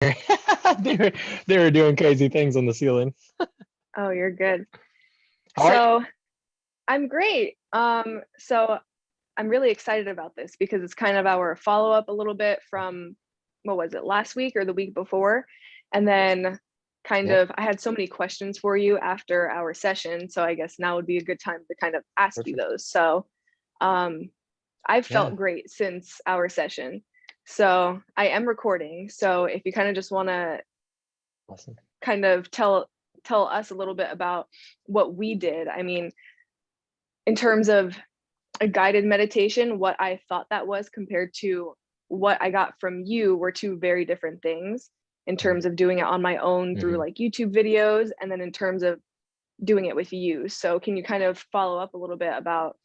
they were they were doing crazy things on the ceiling. Oh, you're good. How are you? So I'm great. So I'm really excited about this because it's kind of our follow up a little bit from what was it, last week or the week before? And then kind Yep, of I had so many questions for you after our session. So I guess now would be a good time to kind of ask you perfect. those. So um I've Yeah, felt great since our session. So I am recording. So if you kind of just want to awesome. kind of tell us a little bit about what we did. I mean, in terms of a guided meditation, what I thought that was compared to what I got from you were two very different things in terms of doing it on my own through Mm-hmm. like YouTube videos and then in terms of doing it with you. So can you kind of follow up a little bit about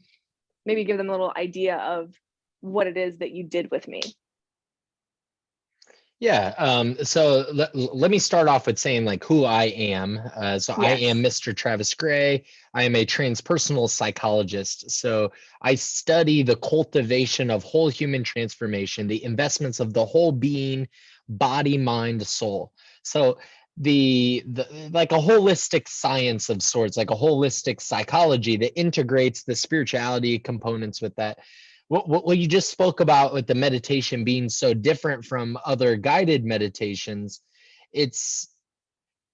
maybe give them a little idea of what it is that you did with me? Yeah. So let me start off with saying like who I am. So I am Yes. Mr. Travis Gray. I am a transpersonal psychologist. So I study the cultivation of whole human transformation, the investments of the whole being, body, mind, soul. So the like a holistic science of sorts, like a holistic psychology that integrates the spirituality components with that. What you just spoke about with the meditation being so different from other guided meditations, it's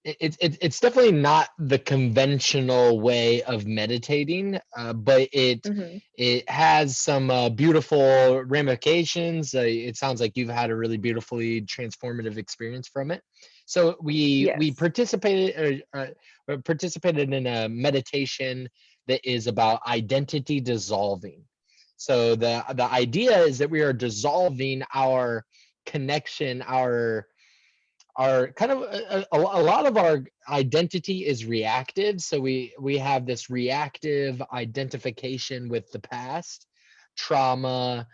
it's definitely not the conventional way of meditating, but Mm-hmm. it has some beautiful ramifications. It sounds like you've had a really beautifully transformative experience from it. So we Yes. participated in a meditation that is about identity dissolving. So the idea is that we are dissolving our connection, our kind of a lot of our identity is reactive, so we have this reactive identification with the past trauma,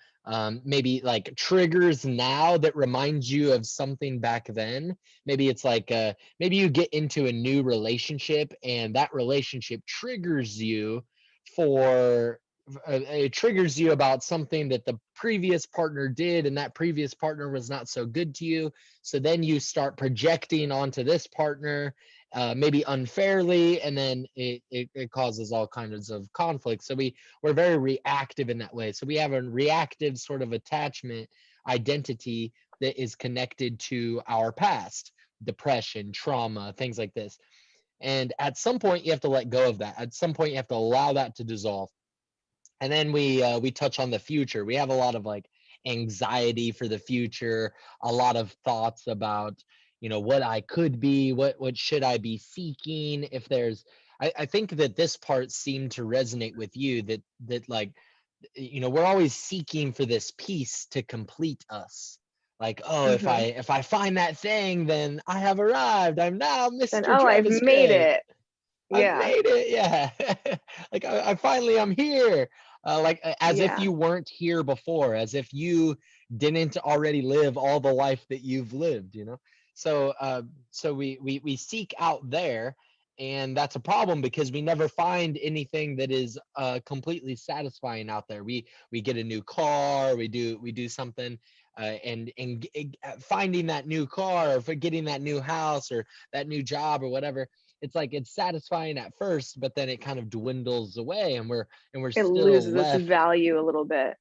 maybe like triggers now that reminds you of something back then. Maybe it's like maybe you get into a new relationship and that relationship triggers you for it triggers you about something that the previous partner did and that previous partner was not so good to you, so then you start projecting onto this partner, maybe unfairly, and then it causes all kinds of conflict. So we're very reactive in that way. So we have a reactive sort of attachment identity that is connected to our past, depression, trauma, things like this. And at some point, you have to let go of that. At some point, you have to allow that to dissolve. And then we touch on the future. We have a lot of like anxiety for the future, a lot of thoughts about, what I could be, what should I be seeking. If there's I think that this part seemed to resonate with you, that like, we're always seeking for this piece to complete us. Like, oh, if i Mm-hmm. if i find that thing, then I have arrived, I'm now Then, Mr. oh, I've Travis made Gray. it. I've Yeah. made it. Yeah. Like I finally I'm here. Like as if Yeah. you weren't here before, as if you didn't already live all the life that you've lived. So we seek out there, and that's a problem because we never find anything that is completely satisfying out there. We get a new car, we do something, and finding that new car, or for getting that new house or that new job or whatever, it's like it's satisfying at first, but then it kind of dwindles away, and we're It still loses its left. value a little bit.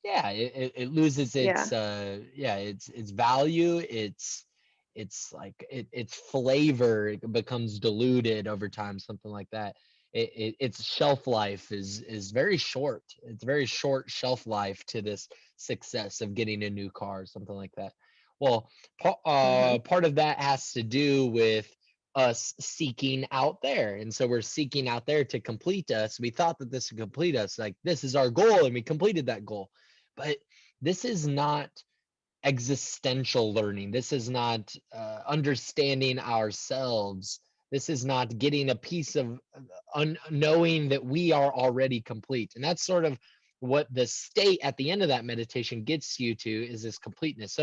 Yeah, it loses its Yeah. its value, it's like its flavor, it becomes diluted over time, something like that. Its shelf life is very short. It's very short shelf life to this success of getting a new car, something like that. Well, Mm-hmm. part of that has to do with us seeking out there, and so we're seeking out there to complete us. We thought that this would complete us, like this is our goal, and we completed that goal. But this is not existential learning. This is not understanding ourselves. This is not getting a piece of knowing that we are already complete. And that's sort of what the state at the end of that meditation gets you to, is this completeness.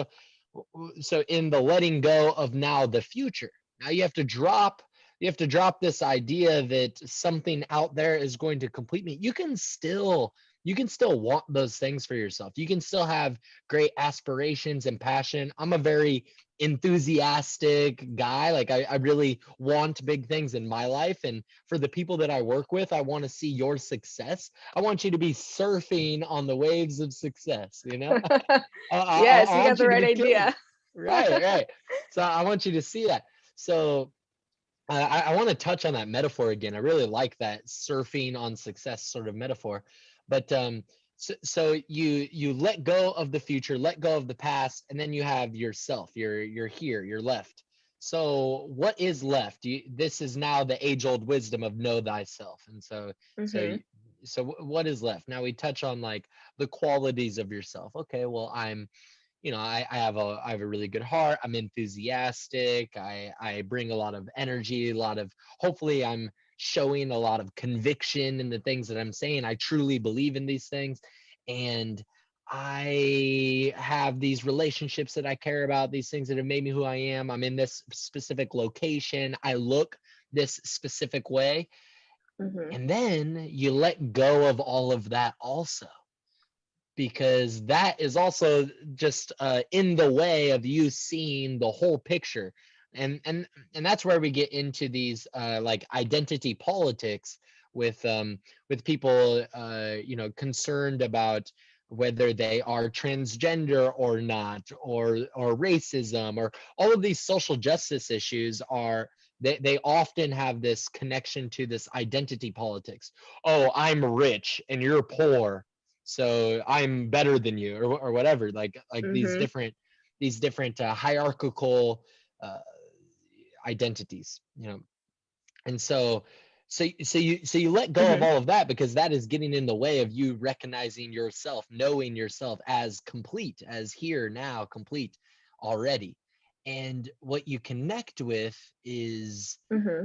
So in the letting go of now the future, now you have to drop this idea that something out there is going to complete me. You can still want those things for yourself. You can still have great aspirations and passion. I'm a very enthusiastic guy. Like I really want big things in my life. And for the people that I work with, I want to see your success. I want you to be surfing on the waves of success, you know? Yes, I you got want the you to right be killing it. idea. Right, right. So I want you to see that. So I want to touch on that metaphor again. I really like that surfing on success sort of metaphor. But so you let go of the future, let go of the past, and then you have yourself. You're here, you're left. So what is left? This is now the age-old wisdom of know thyself. And so Hmm. what is left? Now we touch on like the qualities of yourself. Okay, well, I have a really good heart. I'm enthusiastic. I bring a lot of energy, a lot of, hopefully I'm showing a lot of conviction in the things that I'm saying. I truly believe in these things. And I have these relationships that I care about, these things that have made me who I am. I'm in this specific location. I look this specific way. Hmm. And then you let go of all of that also, because that is also just in the way of you seeing the whole picture. And that's where we get into these like identity politics with people concerned about whether they are transgender or not, or racism, or all of these social justice issues. Are they often have this connection to this identity politics. Oh, I'm rich and you're poor, so I'm better than you, or whatever. Like Hmm. these different hierarchical uh, identities, you know. And so you let go of Hmm. all of that, because that is getting in the way of you recognizing yourself, knowing yourself as complete, as here now, complete already. And what you connect with Hmm.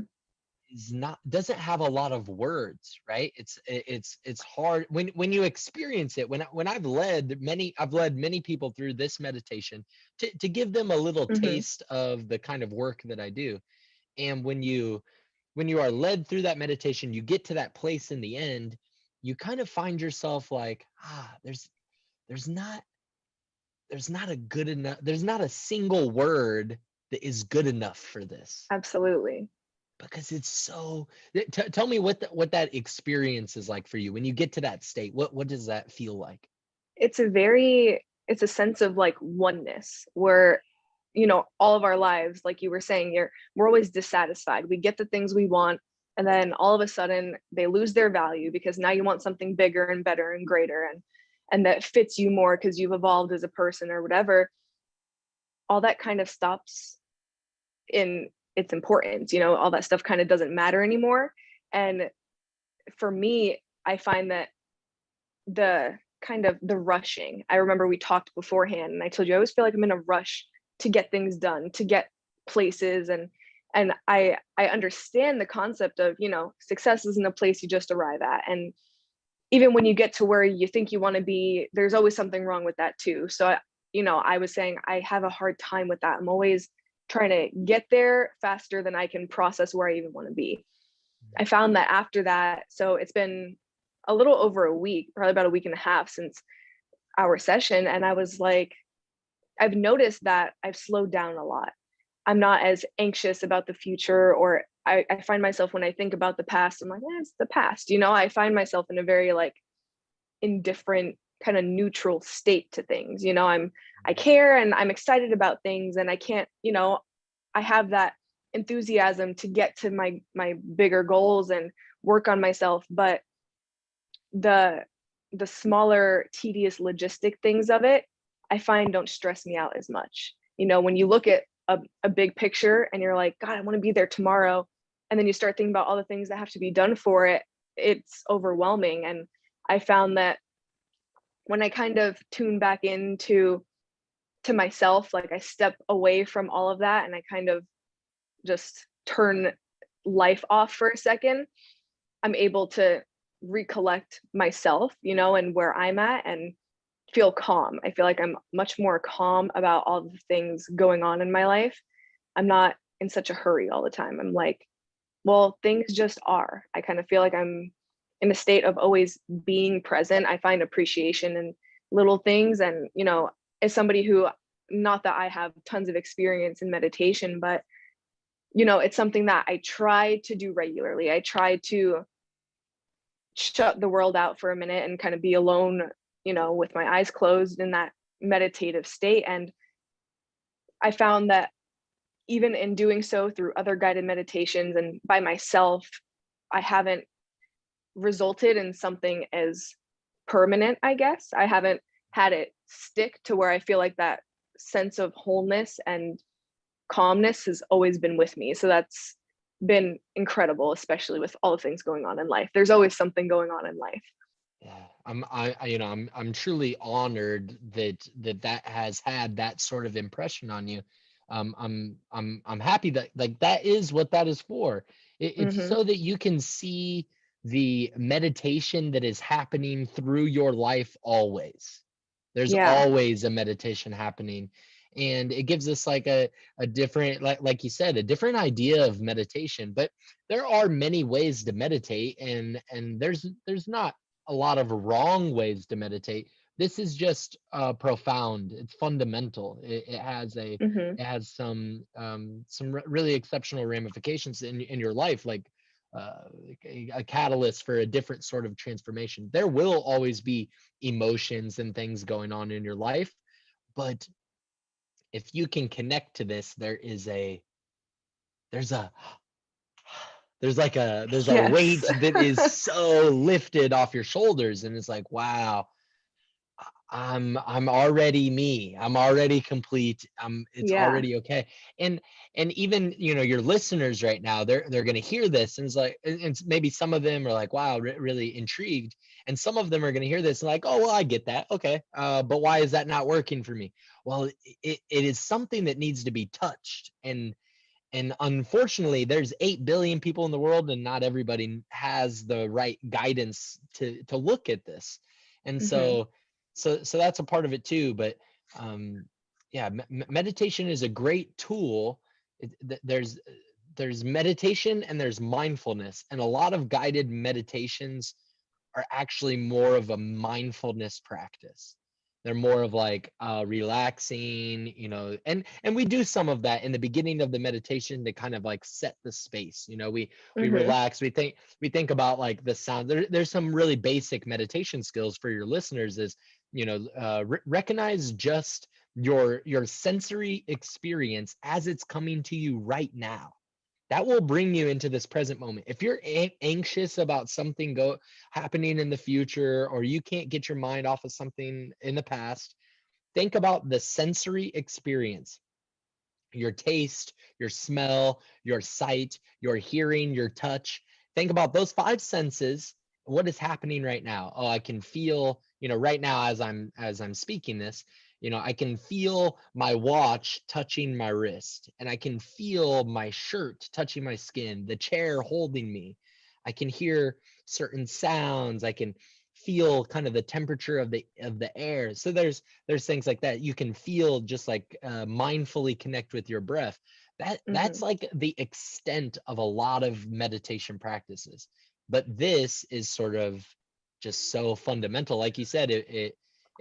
is not, doesn't have a lot of words, right? It's hard when you experience it. When I've led many people through this meditation to give them a little Hmm. taste of the kind of work that I do. And when you are led through that meditation, you get to that place in the end, you kind of find yourself like, there's not there's not a single word that is good enough for this, Absolutely. because it's so. Tell me what that experience is like for you when you get to that state. What does that feel like? It's a sense of like oneness where, all of our lives, like you were saying, we're always dissatisfied. We get the things we want, and then all of a sudden they lose their value because now you want something bigger and better and greater, and that fits you more because you've evolved as a person or whatever. All that kind of stops in its importance. All that stuff kind of doesn't matter anymore. And for me, I find that the kind of the rushing. I remember we talked beforehand and I told you I always feel like I'm in a rush to get things done, to get places, and I understand the concept of, success isn't a place you just arrive at. And even when you get to where you think you want to be, there's always something wrong with that too. So I was saying I have a hard time with that. I'm always trying to get there faster than I can process where I even want to be. I found that after that, so it's been a little over a week, probably about a week and a half since our session. And I was like, I've noticed that I've slowed down a lot. I'm not as anxious about the future, or I find myself when I think about the past, I'm like, it's the past. I find myself in a very like indifferent, kind of neutral state to things. I care and I'm excited about things, and I can't, I have that enthusiasm to get to my bigger goals and work on myself, but the the smaller tedious logistic things of it, I find don't stress me out as much. When you look at a big picture and you're like, god, I want to be there tomorrow, and then you start thinking about all the things that have to be done for it, it's overwhelming. And I found that when I kind of tune back into to myself, like I step away from all of that and I kind of just turn life off for a second, I'm able to recollect myself, and where I'm at, and feel calm. I feel like I'm much more calm about all the things going on in my life. I'm not in such a hurry all the time. I'm like, well, things just are. I kind of feel like I'm in a state of always being present. I find appreciation in little things. And, as somebody who not that I have tons of experience in meditation, but it's something that I try to do regularly. I try to shut the world out for a minute and kind of be alone, with my eyes closed in that meditative state. And I found that even in doing so through other guided meditations and by myself, I haven't resulted in something as permanent, I guess. I haven't had it stick to where I feel like that sense of wholeness and calmness has always been with me. So that's been incredible, especially with all the things going on in life. There's always something going on in life. Yeah, I'm truly honored that has had that sort of impression on you. I'm happy that like that is what that is for. It's Mm-hmm. so that you can see the meditation that is happening through your life always. There's Yeah. always a meditation happening, and it gives us like a different, like you said, a different idea of meditation. But there are many ways to meditate, and there's not a lot of wrong ways to meditate. This is just profound. It's fundamental. Mm-hmm. It has some really exceptional ramifications in your life, like a catalyst for a different sort of transformation. There will always be emotions and things going on in your life, but if you can connect to this, there's a there's a weight Yes. that is so lifted off your shoulders, and it's like, wow, I'm already me. I'm already complete. It's Yeah. already okay. And even your listeners right now, they're gonna hear this, and it's like, and maybe some of them are like, wow, really intrigued, and some of them are gonna hear this and like, oh well, I get that, okay, but why is that not working for me? Well, it is something that needs to be touched, and unfortunately there's 8 billion people in the world, and not everybody has the right guidance to look at this. And Mm-hmm. so that's a part of it too. But yeah, meditation is a great tool. There's meditation and there's mindfulness, and a lot of guided meditations are actually more of a mindfulness practice. They're more of like relaxing, and we do some of that in the beginning of the meditation to kind of like set the space. We Mm-hmm. relax, we think about like the sound. There's some really basic meditation skills for your listeners. Is recognize just your sensory experience as it's coming to you right now. That will bring you into this present moment. If you're anxious about something happening in the future, or you can't get your mind off of something in the past, think about the sensory experience: your taste, your smell, your sight, your hearing, your touch. Think about those five senses. What is happening right now? Oh, I can feel, right now as I'm speaking this, I can feel my watch touching my wrist, and I can feel my shirt touching my skin, the chair holding me. I can hear certain sounds. I can feel kind of the temperature of the air. So there's things like that. You can feel, just like mindfully connect with your breath. That's Mm-hmm. like the extent of a lot of meditation practices. But this is sort of just so fundamental. Like you said, it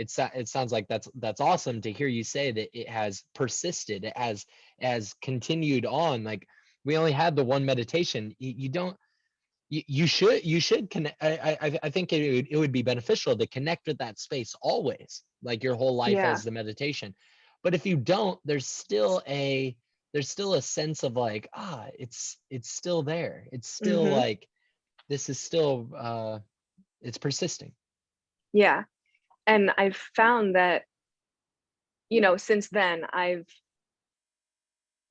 sounds like that's awesome to hear you say that it has persisted. It has continued on. Like, we only had the one meditation. You don't you should connect. I think it would be beneficial to connect with that space always, like your whole life Yeah. as the meditation. But if you don't, there's still a sense of like, it's still there. It's still Mm-hmm. like, this is still it's persisting. Yeah. And I've found that, since then,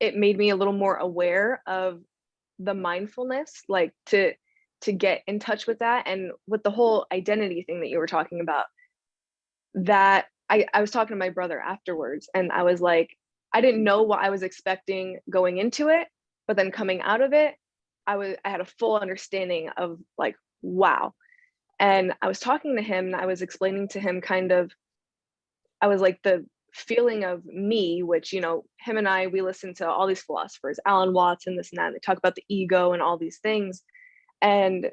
it made me a little more aware of the mindfulness, like to get in touch with that. And with the whole identity thing that you were talking about, that I was talking to my brother afterwards, and I was like, I didn't know what I was expecting going into it, but then coming out of it, I had a full understanding of like, wow. And I was talking to him and I was explaining to him kind of, I was like, the feeling of me, which, him and we listen to all these philosophers, Alan Watts and this and that, and they talk about the ego and all these things. And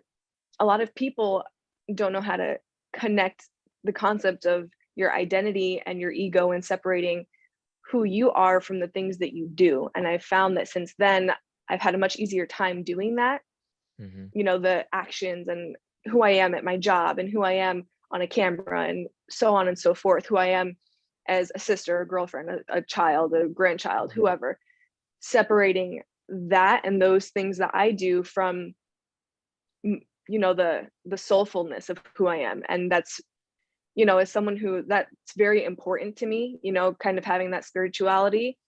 a lot of people don't know how to connect the concept of your identity and your ego and separating who you are from the things that you do. And I found that since then, I've had a much easier time doing that. Mm-hmm. The actions and who I am at my job and who I am on a camera and so on and so forth, who I am as a sister, a girlfriend, a child, a grandchild, Mm-hmm. whoever, separating that and those things that I do from the soulfulness of who I am. And that's, as someone who that's very important to me, kind of having that spirituality.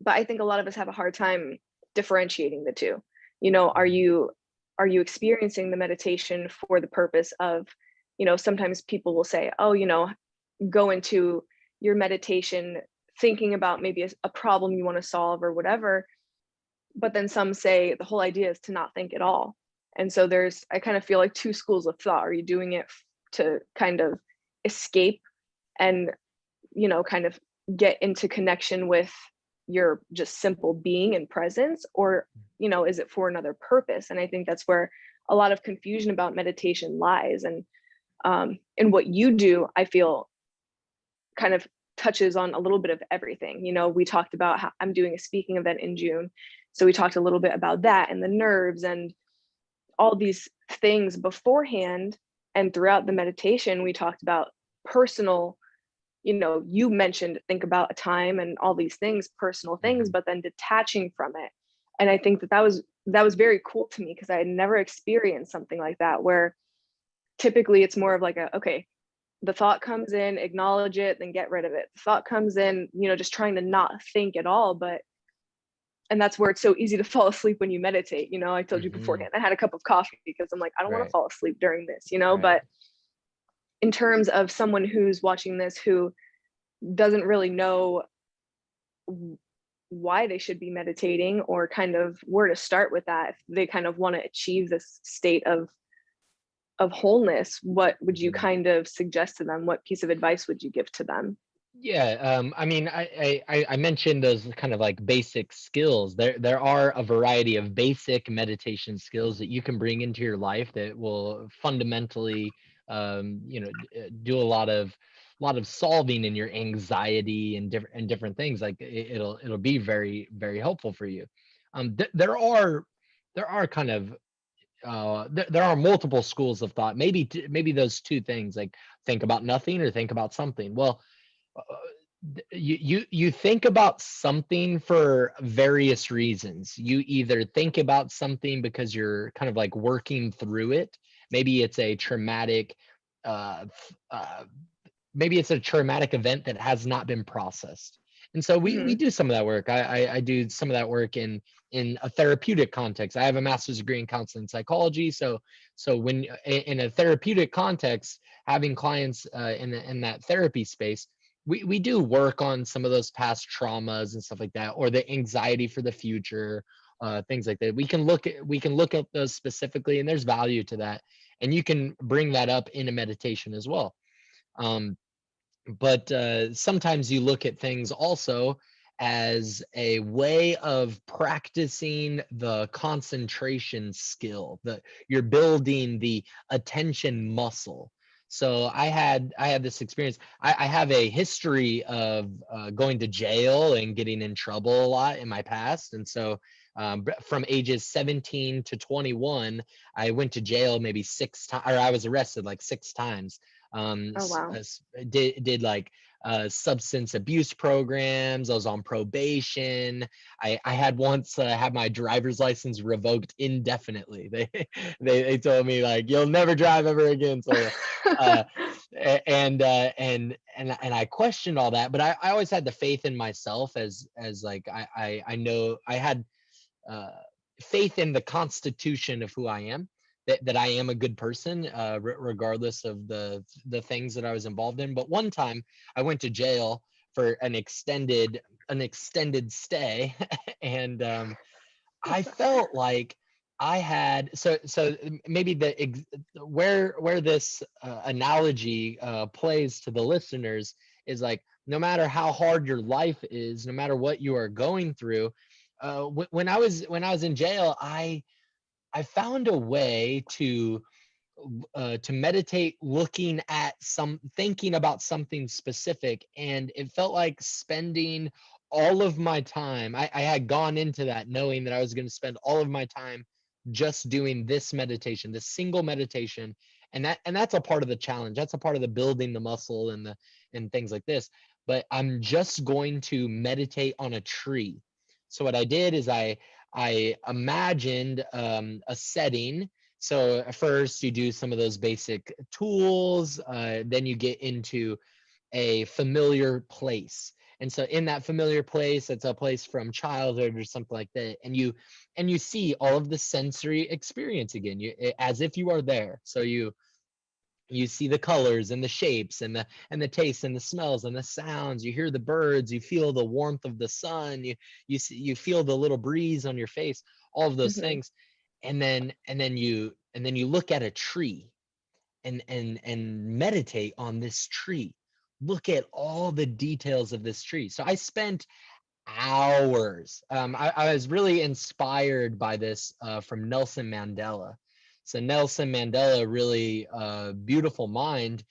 But I think a lot of us have a hard time differentiating the two. Are Mm-hmm. you experiencing the meditation for the purpose of, sometimes people will say, oh, go into your meditation thinking about maybe a problem you want to solve or whatever. But then some say the whole idea is to not think at all. And so I kind of feel like two schools of thought. Are you doing it to kind of escape and, kind of get into connection with your just simple being and presence, or, is it for another purpose? And I think that's where a lot of confusion about meditation lies. And what you do, I feel, kind of touches on a little bit of everything. We talked about how I'm doing a speaking event in June. So we talked a little bit about that and the nerves and all these things beforehand. And throughout the meditation, we talked about personal, you mentioned think about a time and all these things, personal things, Mm-hmm. but then detaching from it. And I think that was very cool to me because I had never experienced something like that, where typically it's more of like okay, the thought comes in, acknowledge it, then get rid of it. The thought comes in, just trying to not think at all. And that's where it's so easy to fall asleep when you meditate. I told you Mm-hmm. beforehand, I had a cup of coffee because I'm like, I don't want to Right. fall asleep during this, Right. but in terms of someone who's watching this who doesn't really know why they should be meditating or kind of where to start with that, if they kind of want to achieve this state of wholeness, what would you Mm-hmm. kind of suggest to them? What piece of advice would you give to them? Yeah, I mean, I mentioned those kind of like basic skills. There are a variety of basic meditation skills that you can bring into your life that will fundamentally, do a lot of solving in your anxiety and different things. Like it'll be very very helpful for you. There are kind of there are multiple schools of thought. Maybe those two things, like think about nothing or think about something. Well, uh, you think about something for various reasons. You either think about something because you're kind of like working through it. Maybe it's a traumatic uh, uh, maybe it's a traumatic event that has not been processed. And so we Hmm. do some of that work. I do some of that work in a therapeutic context. I have a master's degree in counseling psychology. So when in a therapeutic context, having clients in that therapy space, we do work on some of those past traumas and stuff like that, or the anxiety for the future, things like that. We can look at those specifically, and there's value to that, and you can bring that up in a meditation as well. Um, but sometimes you look at things also as a way of practicing the concentration skill, that you're building the attention muscle. So I had this experience. I have a history of going to jail and getting in trouble a lot in my past. And so from ages 17 to 21, I went to jail maybe 6 times, or I was arrested like 6 times. Oh, wow. Did like substance abuse programs. I was on probation. I had once had my driver's license revoked indefinitely. They told me like you'll never drive ever again. So uh, and I questioned all that, but I always had the faith in myself as like I know I had uh, faith in the constitution of who I am, that I am a good person, regardless of the things that I was involved in. But one time I went to jail for an extended stay, and I felt like I had so maybe where this analogy plays to the listeners is like, no matter how hard your life is, no matter what you are going through, when I was in jail, I found a way to to meditate looking at thinking about something specific, and it felt like spending all of my time. I had gone into that knowing that I was going to spend all of my time just doing this meditation, this single meditation. And that's a part of the challenge. That's a part of the building the muscle and things like this. But I'm just going to meditate on a tree. So what I did is I imagined a setting. So first you do some of those basic tools, then you get into a familiar place. And so in that familiar place, it's a place from childhood or something like that. And you see all of the sensory experience again, as if you are there. So you see the colors and the shapes and the tastes and the smells and the sounds. You hear the birds, you feel the warmth of the sun, you feel the little breeze on your face, all of those Hmm. things. And then you look at a tree and meditate on this tree. Look at all the details of this tree. So I spent hours. I was really inspired by this from Nelson Mandela. So Nelson Mandela, really beautiful mind.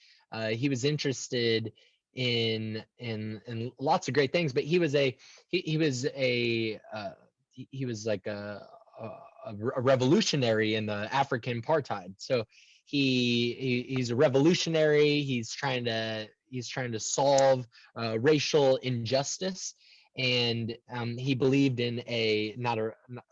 He was interested in lots of great things, but he was like a revolutionary in the African apartheid. So he's a revolutionary. He's trying to solve racial injustice, and he believed in a not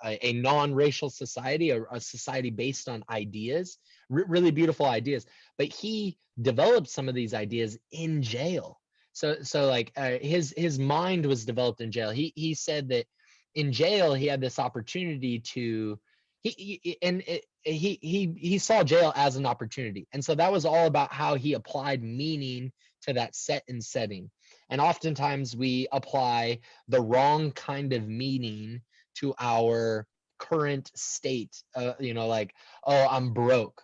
a non-racial society, a society based on ideas, really beautiful ideas. But he developed some of these ideas in jail. So like his mind was developed in jail. He said that in jail he had this opportunity to he saw jail as an opportunity, and so that was all about how he applied meaning to that set and setting. And oftentimes we apply the wrong kind of meaning to our current state. Like, oh, I'm broke.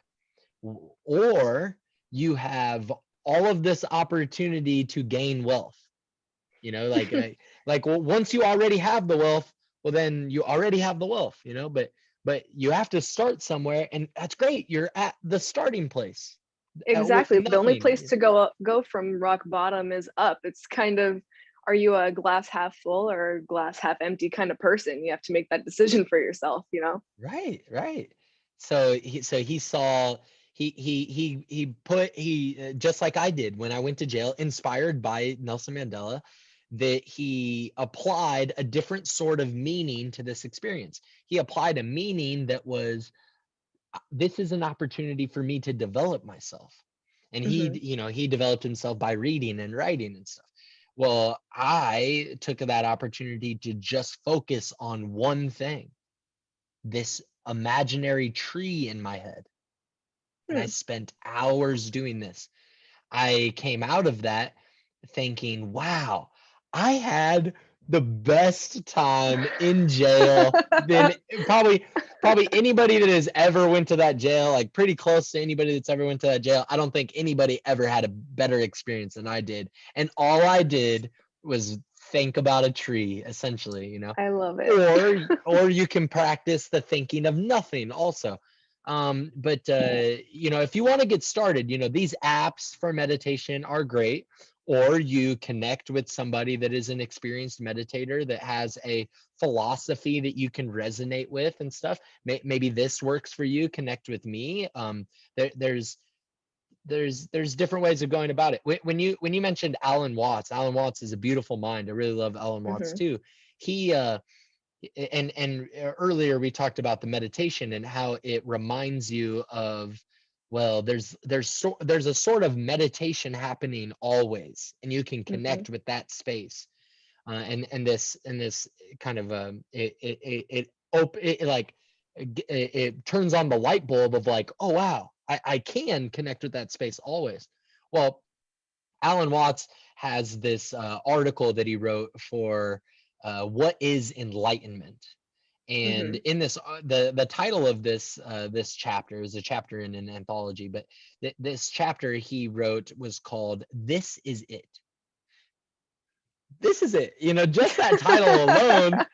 Or you have all of this opportunity to gain wealth. Once you already have the wealth, well, then you already have the wealth. But you have to start somewhere, and that's great. You're at the starting place with Exactly. The only place nothing. to go from rock bottom is up. It's kind of, are you a glass half full or glass half empty kind of person? You have to make that decision for yourself, you know? Right, right. So he saw he just like I did when I went to jail, inspired by Nelson Mandela, that he applied a different sort of meaning to this experience. He applied a meaning that was, this is an opportunity for me to develop myself. And he, Hmm. he developed himself by reading and writing and stuff. Well, I took that opportunity to just focus on one thing, this imaginary tree in my head. And I Hmm. spent hours doing this. I came out of that thinking, wow, I had the best time in jail than probably anybody that has ever went to that jail, like pretty close to anybody that's ever went to that jail. I don't think anybody ever had a better experience than I did. And all I did was think about a tree, essentially, I love it. or you can practice the thinking of nothing also. But if you want to get started, these apps for meditation are great. Or you connect with somebody that is an experienced meditator that has a philosophy that you can resonate with and stuff. Maybe this works for you. Connect with me. There's different ways of going about it. When you mentioned Alan Watts, Alan Watts is a beautiful mind. I really love Alan Watts Hmm. too. He and earlier we talked about the meditation and how it reminds you of, well, there's a sort of meditation happening always, and you can Hmm. connect with that space. And this kind of it turns on the light bulb of like, oh wow, I can connect with that space always. Well, Alan Watts has this article that he wrote for what is enlightenment. And Hmm. in this, the title of this chapter is a chapter in an anthology, but this chapter he wrote was called "This Is It." This is it. Just that title alone,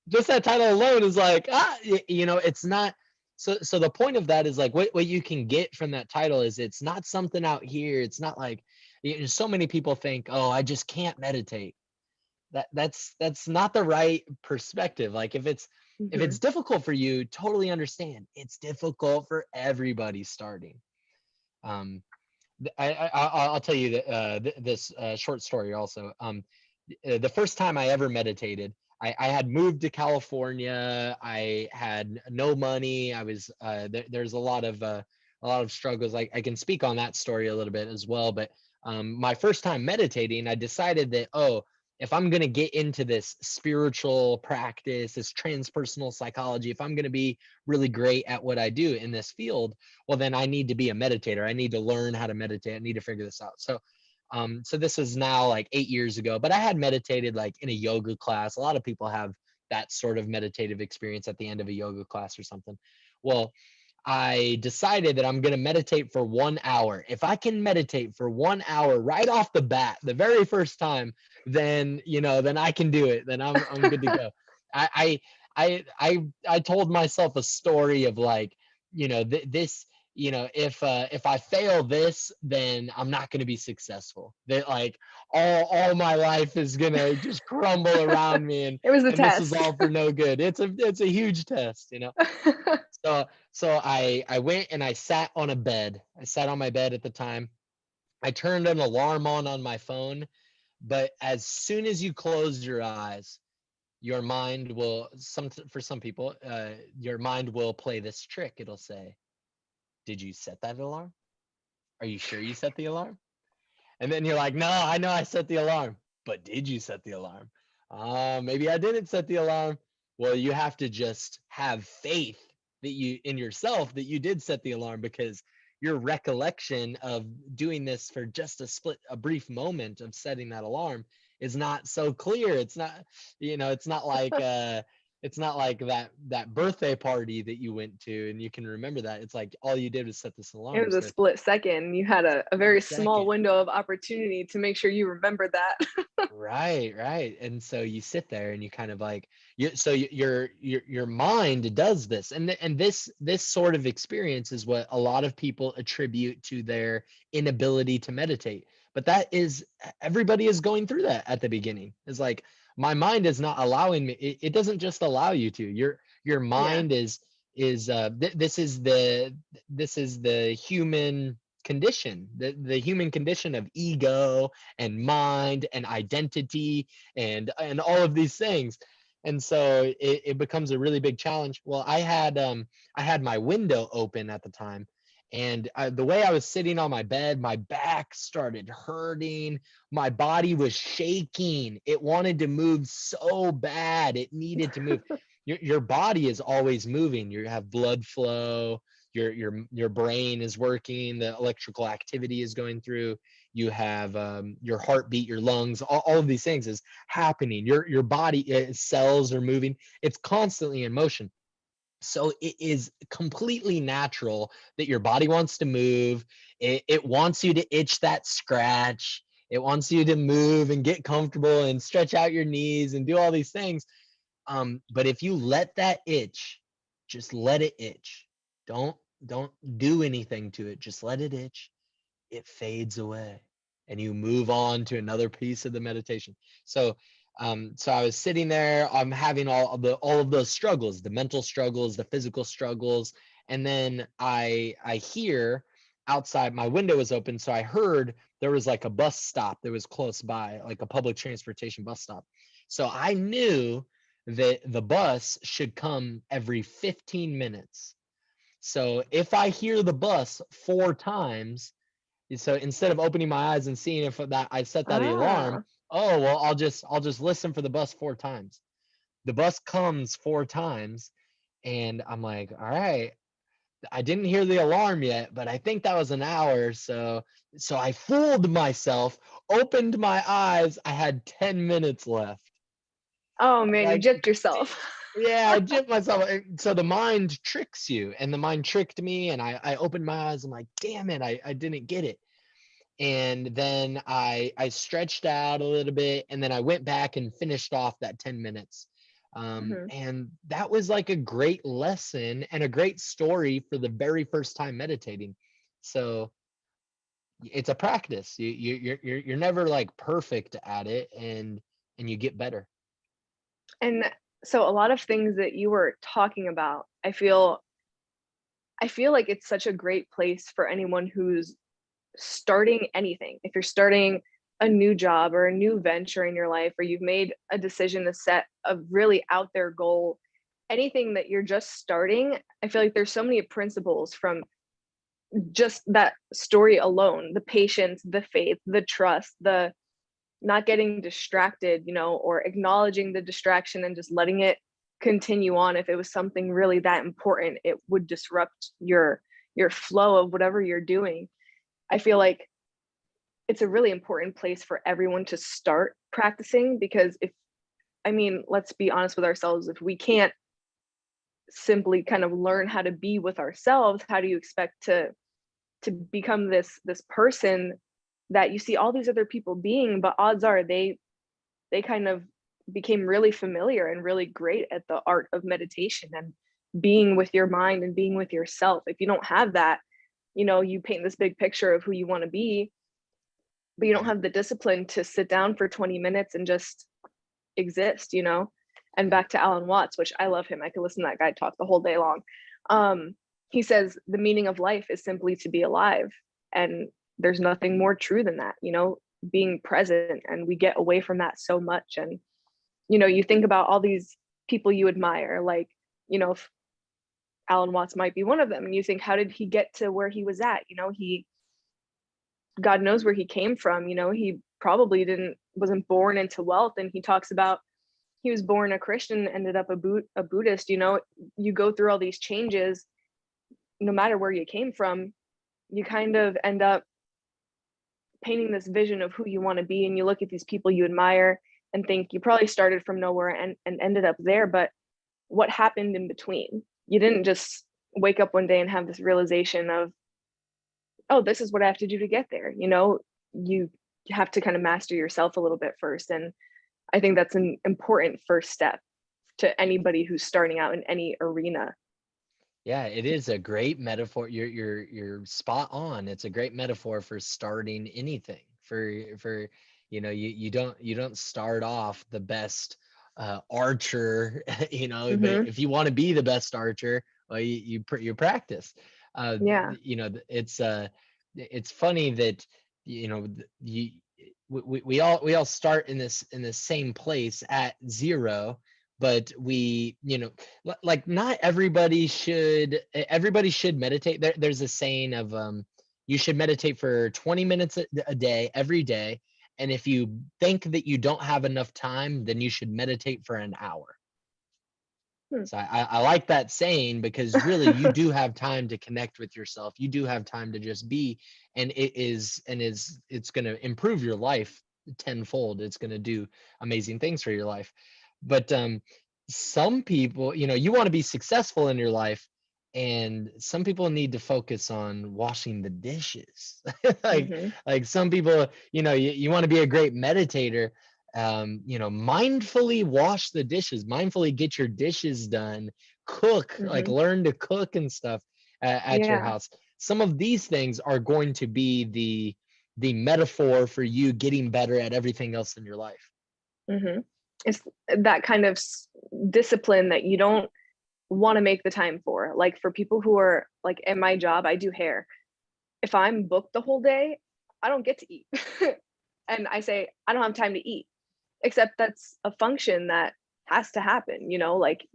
just that title alone is like, it's not. So the point of that is like what you can get from that title is it's not something out here. It's not like, so many people think, oh, I just can't meditate. That's not the right perspective. Like if Hmm. it's difficult for you, totally understand. It's difficult for everybody starting. Um, I'll tell you that this short story also. The first time I ever meditated, I had moved to California. I had no money. I was there's a lot of struggles. I can speak on that story a little bit as well. But my first time meditating, I decided that, oh, if I'm going to get into this spiritual practice, this transpersonal psychology, if I'm going to be really great at what I do in this field, well, then I need to be a meditator. I need to learn how to meditate. I need to figure this out. So this is now like 8 years ago, but I had meditated like in a yoga class. A lot of people have that sort of meditative experience at the end of a yoga class or something. Well, I decided that I'm going to meditate for 1 hour. If I can meditate for 1 hour right off the bat, the very first time, then, then I can do it. Then I'm good to go. I I told myself a story of like, this, if I fail this, then I'm not going to be successful. That like all my life is going to just crumble around me, It was a and this is test. all for no good. It's a huge test. So I went and I sat on a bed. I sat on my bed at the time. I turned an alarm on my phone, but as soon as you close your eyes, your mind will, for some people, your mind will play this trick. It'll say, "Did you set that alarm? Are you sure you set the alarm?" And then you're like, "No, I know I set the alarm, but did you set the alarm?" Maybe I didn't set the alarm. Well, you have to just have faith that you in yourself that you did set the alarm, because your recollection of doing this for just a brief moment of setting that alarm is not so clear. It's not, it's not like that birthday party that you went to and you can remember that. It's like all you did was set this It alarm. was a So split second. You had a split very small second. window of opportunity to make sure you remembered that. Right, right. And so you sit there and you kind of like your mind does this. And this sort of experience is what a lot of people attribute to their inability to meditate. But that is, everybody is going through that at the beginning. It's like my mind is not allowing me. It doesn't just allow you to. Your Yeah. mind this is the human condition, the human condition of ego and mind and identity and all of these things. And so it becomes a really big challenge. Well, I had my window open at the time, and the way I was sitting on my bed, my back started hurting, my body was shaking, it wanted to move so bad, it needed to move. Your body is always moving. You have blood flow, your brain is working, the electrical activity is going through, you have your heartbeat, your lungs, all of these things is happening. Your body cells are moving. It's constantly in motion. So it is completely natural that your body wants to move. It wants you to itch that scratch. It wants you to move and get comfortable and stretch out your knees and do all these things. But if you let that itch, just let it itch. Don't don't do anything to it. Just let it itch. It fades away, and you move on to another piece of the meditation. So I was sitting there. I'm having all of those struggles, the mental struggles, the physical struggles, and then I hear outside. My window was open, so I heard there was like a bus stop that was close by, like a public transportation bus stop. So I knew that the bus should come every 15 minutes. So if I hear the bus 4 times, so instead of opening my eyes and seeing if that I set that alarm, Ah. oh well, I'll just listen for the bus 4 times. The bus comes 4 times, and I'm like, all right, I didn't hear the alarm yet, but I think that was an hour. So I fooled myself, opened my eyes. I had 10 minutes left. Oh I'm man, you like, gypped yourself. yeah, I gypped myself. So the mind tricks you, and the mind tricked me, and I opened my eyes. I'm like, damn it, I didn't get it. And then I stretched out a little bit, and then I went back and finished off that 10 minutes. Hmm. And that was like a great lesson and a great story for the very first time meditating. So it's a practice. You're never like perfect at it, and you get better. And so a lot of things that you were talking about, I feel like it's such a great place for anyone who's starting anything. If you're starting a new job or a new venture in your life, or you've made a decision to set a really out there goal, anything that you're just starting, I feel like there's so many principles from just that story alone: the patience, the faith, the trust, the not getting distracted, or acknowledging the distraction and just letting it continue on. If it was something really that important, it would disrupt your flow of whatever you're doing. I feel like it's a really important place for everyone to start practicing, because if I mean, let's be honest with ourselves, if we can't simply kind of learn how to be with ourselves, how do you expect to become this person that you see all these other people being? But odds are they kind of became really familiar and really great at the art of meditation and being with your mind and being with yourself. If you don't have that, you paint this big picture of who you want to be, but you don't have the discipline to sit down for 20 minutes and just exist. And Yeah. back to Alan Watts, which I love him. I could listen to that guy talk the whole day long. He says the meaning of life is simply to be alive. And there's nothing more true than that, being present. And we get away from that so much. And, you think about all these people you admire, like, if Alan Watts might be one of them, and you think, how did he get to where he was at? God knows where he came from. He probably wasn't born into wealth. And he talks about he was born a Christian, ended up a Buddhist. You go through all these changes, no matter where you came from, you kind of end up painting this vision of who you want to be. And you look at these people you admire and think you probably started from nowhere and ended up there. But what happened in between? You didn't just wake up one day and have this realization of, oh, this is what I have to do to get there. You have to kind of master yourself a little bit first. And I think that's an important first step to anybody who's starting out in any arena. Yeah, it is a great metaphor. You're spot on. It's a great metaphor for starting anything. For you don't start off the best archer, but Hmm. if you want to be the best archer, well, you practice. Yeah. It's funny that you know th- you we all start in this same place at zero, but like not everybody should meditate. There's a saying of you should meditate for 20 minutes a day every day, and if you think that you don't have enough time, then you should meditate for an hour. Hmm. So I like that saying, because really you do have time to connect with yourself. You do have time to just be, and it's going to improve your life tenfold. It's going to do amazing things for your life. But some people, you want to be successful in your life, and some people need to focus on washing the dishes. like Hmm. like some people, you want to be a great meditator, mindfully wash the dishes, mindfully get your dishes done, cook, like Hmm. learn to cook and stuff at your Yeah. house. Some of these things are going to be the metaphor for you getting better at everything else in your life. Hmm. It's that kind of discipline that you don't want to make the time for. Like for people who are like in my job, I do hair. If I'm booked the whole day, I don't get to eat. And I say, I don't have time to eat, except that's a function that has to happen, like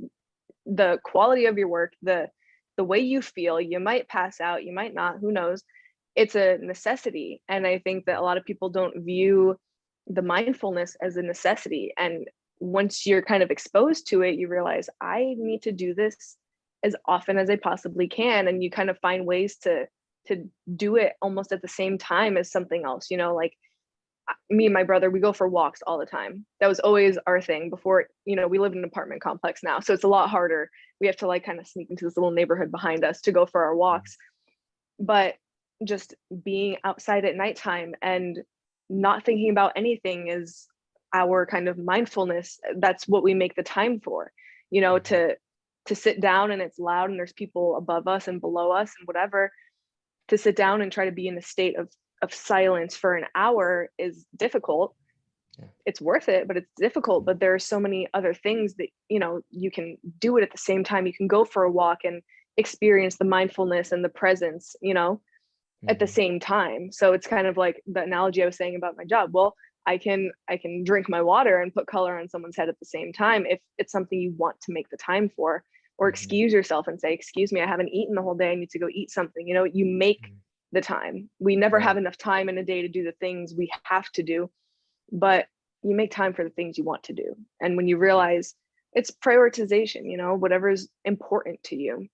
the quality of your work, the way you feel, you might pass out, you might not, who knows. It's a necessity. And I think that a lot of people don't view the mindfulness as a necessity. And once you're kind of exposed to it, you realize I need to do this as often as I possibly can. And you kind of find ways to do it almost at the same time as something else, like me and my brother, we go for walks all the time. That was always our thing before, we live in an apartment complex now. So it's a lot harder. We have to like kind of sneak into this little neighborhood behind us to go for our walks. But just being outside at nighttime and not thinking about anything is our kind of mindfulness, that's what we make the time for, you know, Mhm. to sit down and it's loud and there's people above us and below us and whatever, to sit down and try to be in a state of silence for an hour is difficult. Yeah. It's worth it, but it's difficult. But there are so many other things that, you know, you can do it at the same time. You can go for a walk and experience the mindfulness and the presence, you know, at the Mhm. same time. So it's kind of like the analogy I was saying about my job. Well, I can drink my water and put color on someone's head at the same time if it's something you want to make the time for, or Mhm. excuse yourself and say, excuse me, I haven't eaten the whole day, I need to go eat something. You know, you make Mhm. the time. We never have Right. enough time in a day to do the things we have to do, but you make time for the things you want to do. And when you realize it's prioritization, you know, whatever's important to you.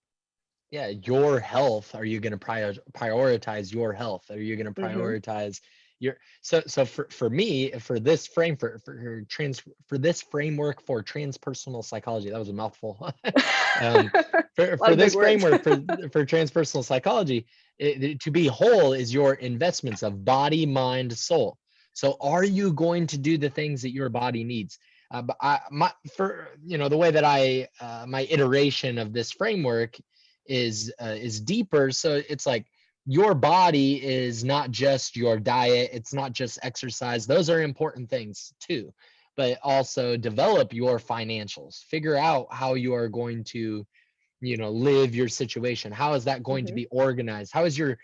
Yeah, your health. Are you going to prioritize your health? Are you going to Hmm. prioritize your so for me, for this frame for this framework for transpersonal psychology, that was a mouthful. um, A lot for of big this words. framework for transpersonal psychology, to be whole is your investments of body, mind, soul. So are you going to do the things that your body needs? But for the way that my iteration of this framework is deeper. So it's like your body is not just your diet, it's not just exercise. Those are important things too, but also develop your financials. Figure out how you are going to live your situation. How is that going to Hmm. be organized? How is your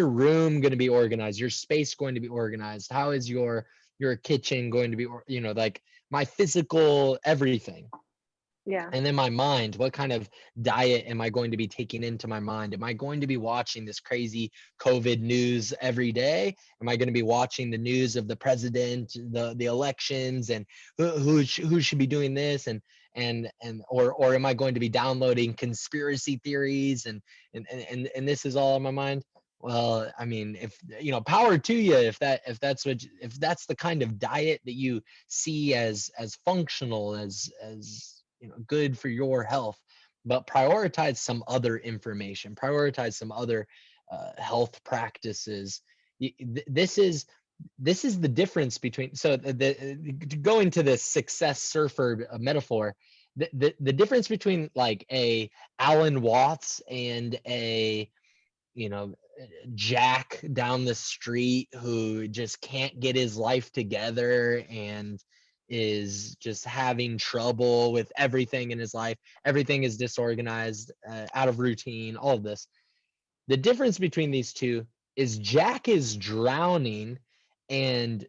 room going to be organized? Your space going to be organized? How is your kitchen going to be, like my physical everything? Yeah. And then my mind, what kind of diet am I going to be taking into my mind? Am I going to be watching this crazy COVID news every day? Am I going to be watching the news of the president, the elections, and who should be doing this, or am I going to be downloading conspiracy theories, and this is all on my mind? Well, I mean, if power to you, if that's the kind of diet that you see as functional, as good for your health, but prioritize some other information, prioritize some other health practices. This is the difference between, so going to this success surfer metaphor, the difference between like a Alan Watts and a you know Jack down the street who just can't get his life together and is just having trouble with everything in his life. Everything is disorganized, out of routine, all of this. The difference between these two is Jack is drowning and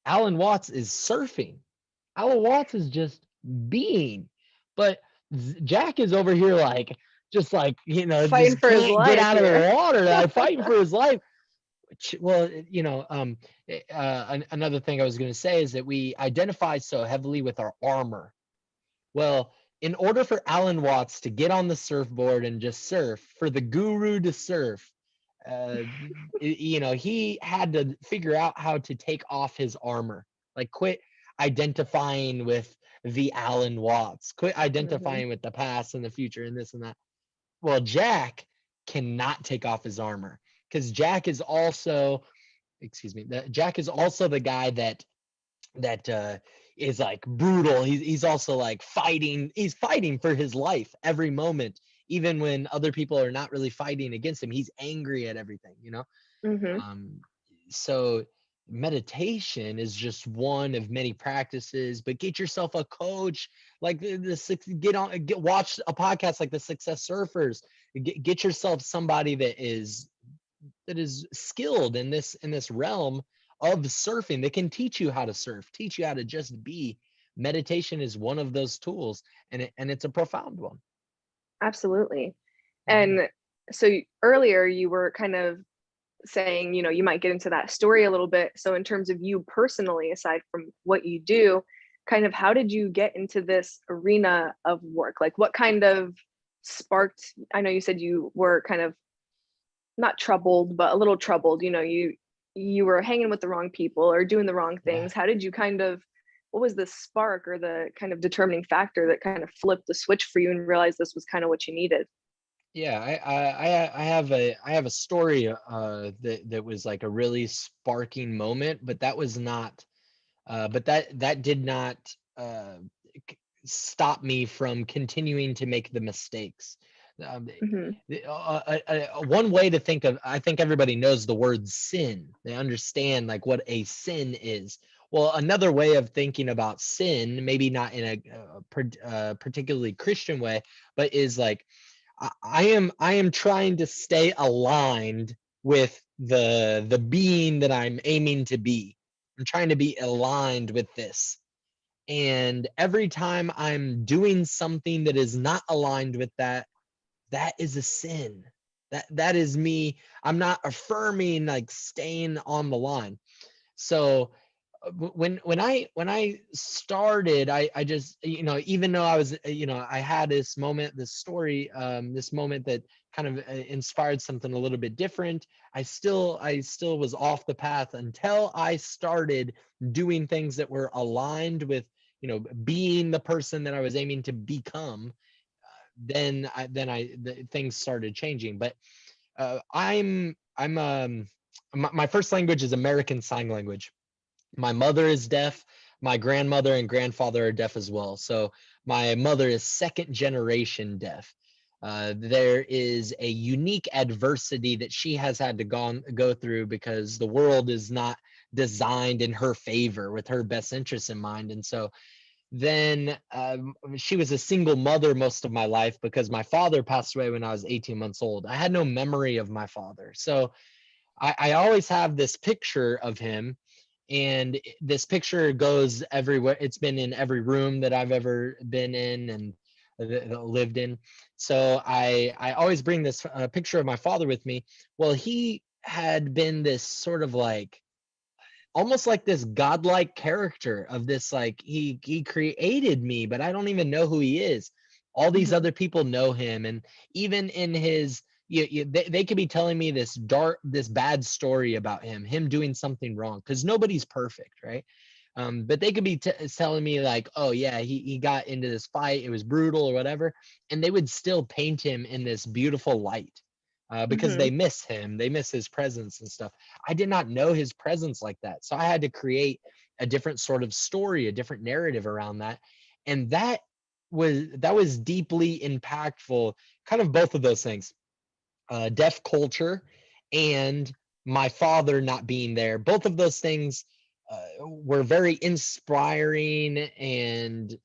Alan Watts is surfing. Alan Watts is just being, but Jack is over here like just like Fighting just for his can't get life out of here. the water, like fighting for his life. Well, another thing I was going to say is that we identify so heavily with our armor. Well, in order for Alan Watts to get on the surfboard and just surf, for the guru to surf, uh, he had to figure out how to take off his armor. Like, quit identifying with the Alan Watts, quit Hmm. identifying with the past and the future and this and that. Well, Jack cannot take off his armor because Jack is also, excuse me, Jack is also the guy that is like brutal. He's also like fighting. He's fighting for his life every moment, even when other people are not really fighting against him. He's angry at everything. Hmm. Um, so meditation is just one of many practices, but get yourself a coach like get watch a podcast like the Success Surfers. Get yourself somebody that is skilled in this realm of surfing that can teach you how to surf, teach you how to just be. Meditation is one of those tools, and it's a profound one. Absolutely. Mhm. And so earlier you were kind of saying, you know, you might get into that story a little bit. So in terms of you personally, aside from what you do, kind of how did you get into this arena of work? Like what kind of sparked, I know you said you were kind of not troubled, but a little troubled, you know, you were hanging with the wrong people or doing the wrong Yeah. things. How did you kind of, what was the spark or the kind of determining factor that kind of flipped the switch for you and realized this was kind of what you needed? Yeah, I have a story that was like a really sparking moment, but that was not But that did not uh, stop me from continuing to make the mistakes. Um, Mhm. one way to think of, I think everybody knows the word sin. They understand like what a sin is. Well, another way of thinking about sin, maybe not in a particularly Christian way, but is like I am trying to stay aligned with the being that I'm aiming to be. I'm trying to be aligned with this. And every time I'm doing something that is not aligned with that, that is a sin. That is me. I'm not affirming like staying on the line. So when I started, I just, even though I was, I had this moment, this story, this moment that kind of inspired something a little bit different. I still was off the path until I started doing things that were aligned with, being the person that I was aiming to become. Things started changing. But my first language is American Sign Language. My mother is deaf. My grandmother and grandfather are deaf as well. So my mother is second generation deaf. There is a unique adversity that she has had to go through because the world is not designed in her favor with her best interests in mind. And so then she was a single mother most of my life because my father passed away when I was 18 months old. I had no memory of my father. So I always have this picture of him, and this picture goes everywhere. It's been in every room that I've ever been in and lived in. So I always bring this picture of my father with me. Well, he had been this sort of like almost like this godlike character of this, like he created me, but I don't even know who he is. All these Mhm. other people know him, and even in his they could be telling me this bad story about him doing something wrong, because nobody's perfect, right? But they could be telling me like, oh yeah, he got into this fight, it was brutal or whatever, and they would still paint him in this beautiful light, because they Mhm. miss him, they miss his presence and stuff. I did not know his presence like that. So I had to create a different sort of story, a different narrative around that. And that was deeply impactful, kind of both of those things. Deaf culture and my father not being there. Both of those things were very inspiring, and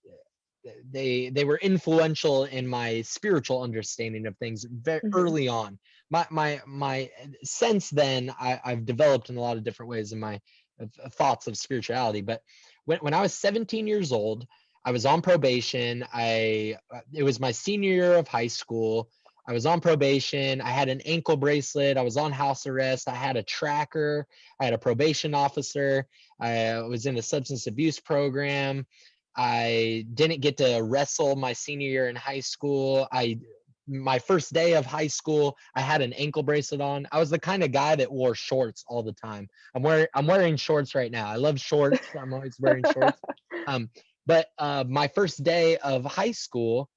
they were influential in my spiritual understanding of things very Mhm. early on. My since then I've developed in a lot of different ways in my thoughts of spirituality. But when I was 17 years old, I was on probation. It was my senior year of high school. I was on probation. I had an ankle bracelet. I was on house arrest. I had a tracker. I had a probation officer. I was in a substance abuse program. I didn't get to wrestle my senior year in high school. My first day of high school, I had an ankle bracelet on. I was the kind of guy that wore shorts all the time. I'm wearing shorts right now. I love shorts. I'm always wearing shorts. Um, but my first day of high school,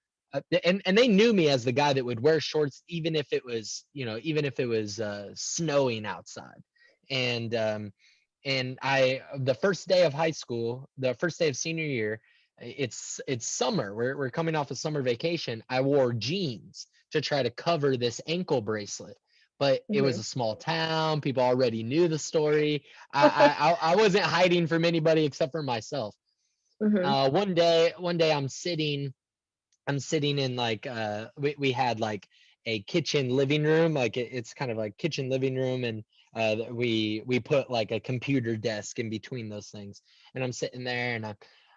and they knew me as the guy that would wear shorts even if it was, snowing outside. And the first day of high school, the first day of senior year, it's summer. We're coming off a summer vacation. I wore jeans to try to cover this ankle bracelet, but it was Mhm. a small town. People already knew the story. I wasn't hiding from anybody except for myself. Mhm. One day I'm sitting in like we had like a kitchen living room, like it's kind of like kitchen living room, and we put like a computer desk in between those things, and I'm sitting there, and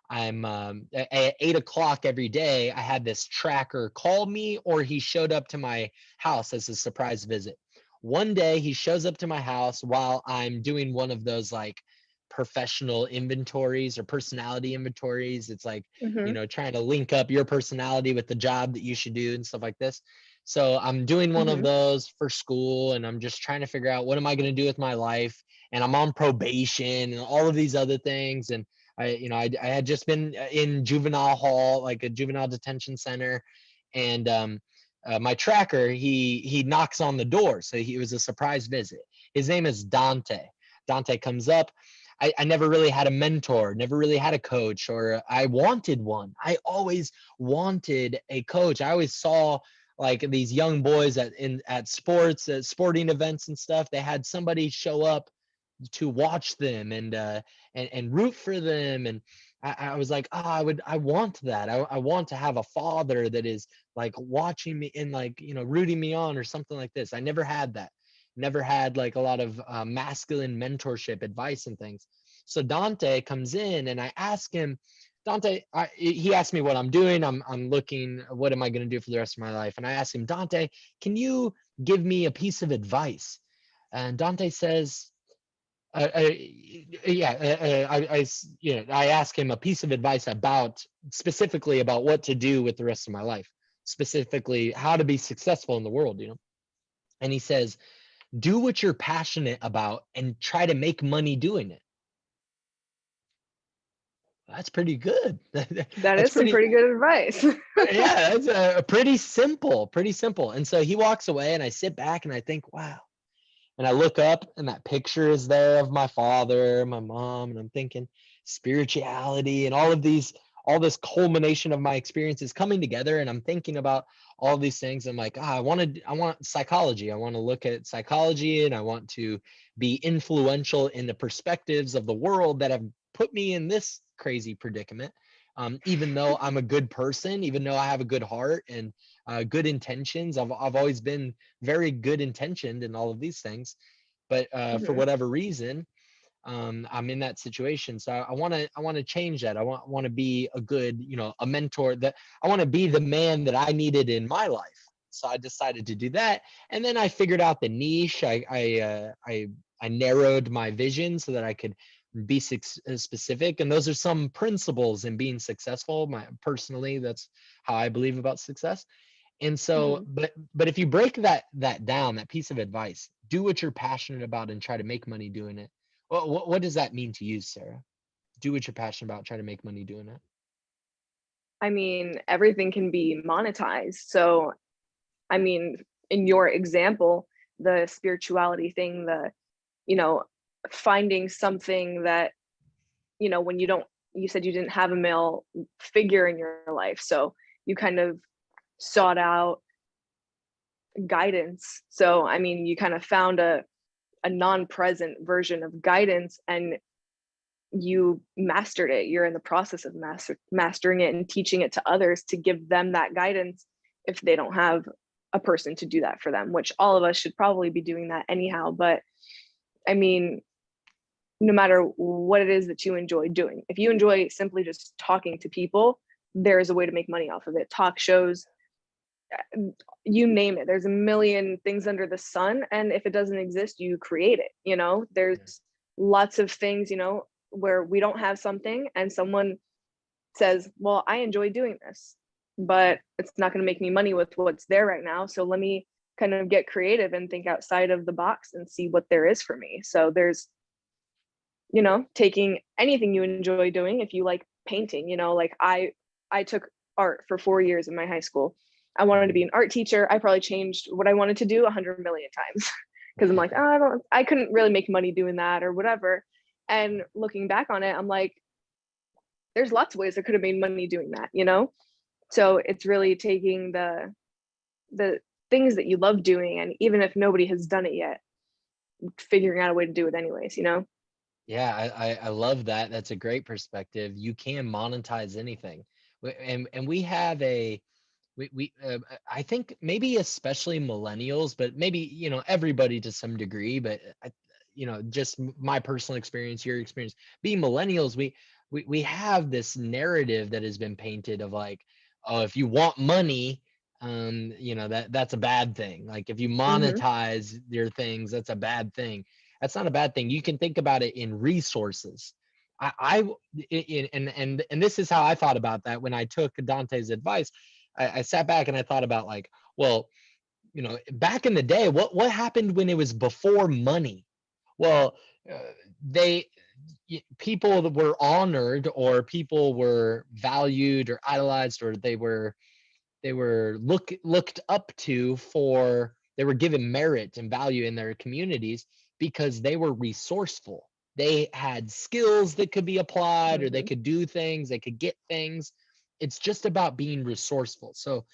I'm at 8 o'clock every day. I had this tracker call me, or he showed up to my house as a surprise visit. One day he shows up to my house while I'm doing one of those like professional inventories or personality inventories. It's like, Mhm. trying to link up your personality with the job that you should do and stuff like this. So I'm doing one of Mhm. those for school, and I'm just trying to figure out what am I going to do with my life. And I'm on probation and all of these other things. And I had just been in juvenile hall, like a juvenile detention center. And my tracker, he knocks on the door. So he was a surprise visit. His name is Dante. Dante comes up. I never really had a mentor, never really had a coach, or I wanted one. I always wanted a coach. I always saw like these young boys at sports, at sporting events and stuff. They had somebody show up to watch them and root for them. And I was like, oh, I want that. I want to have a father that is like watching me and like, rooting me on or something like this. I never had that. Never had like a lot of masculine mentorship advice and things. So Dante comes in and I ask him, Dante, he asked me what I'm doing. I'm looking, what am I going to do for the rest of my life? And I asked him, Dante, can you give me a piece of advice? And Dante says, yeah, I asked him a piece of advice about specifically about what to do with the rest of my life, specifically how to be successful in the world. And he says, do what you're passionate about and try to make money doing it. That's pretty good. That That's is some pretty, pretty good advice. yeah, that's a pretty simple, pretty simple. And so he walks away and I sit back and I think, wow. And I look up and that picture is there of my father, my mom, and I'm thinking spirituality and all this culmination of my experiences coming together. And I'm thinking about all these things. I'm like, I want psychology. I want to look at psychology and I want to be influential in the perspectives of the world that have put me in this crazy predicament. Even though I'm a good person, even though I have a good heart and good intentions, I've always been very good intentioned in all of these things, but for Mhm. whatever reason, I'm in that situation. So I want to change that. I want to be a good, a mentor. That I want to be the man that I needed in my life. So I decided to do that, and then I figured out the niche. I narrowed my vision so that I could be specific, and those are some principles in being successful. Personally, that's how I believe about success. And so, Mhm. but if you break that down, that piece of advice, do what you're passionate about and try to make money doing it. What does that mean to you, Sarah? Do what you're passionate about, try to make money doing it. I mean, everything can be monetized. So, I mean, in your example, the spirituality thing, you know, finding something that, when you said you didn't have a male figure in your life. So you kind of sought out guidance. So, I mean, you kind of found a non-present version of guidance and you mastered it. You're in the process of mastering it and teaching it to others to give them that guidance if they don't have a person to do that for them, which all of us should probably be doing that anyhow. But I mean, no matter what it is that you enjoy doing, if you enjoy simply just talking to people, there is a way to make money off of it. Talk shows, you name it. There's a million things under the sun. And if it doesn't exist, you create it. Yeah. There's lots of things, where we don't have something and someone says, well, I enjoy doing this, but it's not going to make me money with what's there right now. So let me kind of get creative and think outside of the box and see what there is for me. So there's, taking anything you enjoy doing. If you like painting, like I took art for 4 years in my high school. I wanted to be Mhm. an art teacher. I probably changed what I wanted to do 100 million times because I'm like, oh, I couldn't really make money doing that or whatever. And looking back on it, I'm like, there's lots of ways I could have made money doing that. So it's really taking the things that you love doing, and even if nobody has done it yet, figuring out a way to do it anyways. Yeah, I love that. That's a great perspective. You can monetize anything. And we have I think maybe especially millennials, but maybe, everybody to some degree, but just my personal experience, your experience, being millennials, we have this narrative that has been painted of like, oh, if you want money, that's a bad thing. Like if you Hmm. monetize your things, that's a bad thing. That's not a bad thing. You can think about it in resources. And this is how I thought about that when I took Dante's advice. I sat back and I thought about like, well, back in the day, what happened when it was before money? Well, uh, they people that were honored or people were valued or idolized or they were looked up to for they were given merit and value in their communities because they were resourceful. they had skills that could be applied, or they Mhm. could do things, they could get things. It's just about being resourceful. So